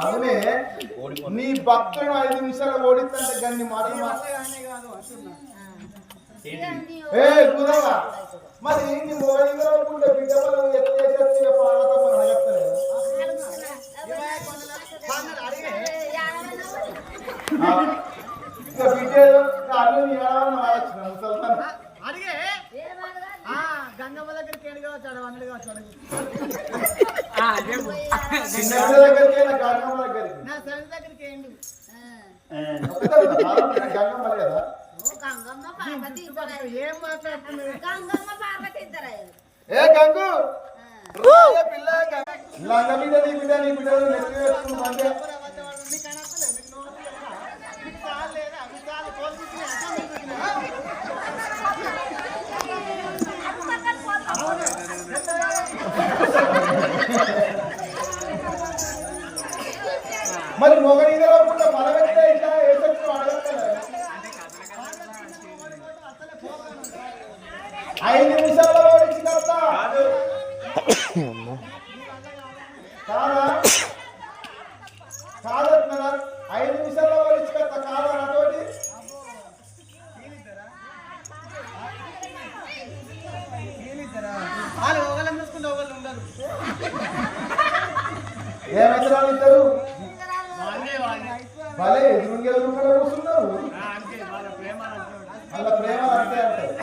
అవునే నీ భక్తులను 5 నిమిషాలు ఓడిస్తుంటే గన్ని మాటలు ఏ కుదవా మరి నీ ఓడిలో ఉండే బిడ్డలు ఎత్తేసి పాలతో మనం చెప్తలేదు ఇంకా బిడ్డలు కాళ్ళు ఏడవని ఆలోచన ముసల్తాను అడిగే గంగమ్మ దగ్గరికి ఏడు కావచ్చు అడవన్నది కావచ్చు దగ్గరికి గంగమ్మ దగ్గరికి నా సరి దగ్గరికి ఏంటి గంగమ్మ లేదా ఏం మాట్లాడుతున్నారు ఏ గంగు పిల్ల లంగ బిడ్డ నీ బిడ్డ నీ బిడ్డలు నెత్తి వేసుకుంటే మరి మొగనీలో కూడా బలమెత్తే ఇట్లా వేసొచ్చు అడగలేదు 5 నిమిషాల్లో ఓడించి కడతా కాదా కాదన్నా 5 నిమిషాల్లో ఓడించి కడతా కాదా నాతోటి వాళ్ళు ఒకళ్ళని చూసుకుంటే ఒకళ్ళు ఉండరు ఏమైతే వాళ్ళు ఇద్దరు భలే ఎదురుగా కూర్చున్నారు వాళ్ళ ప్రేమ అంతే అంటారు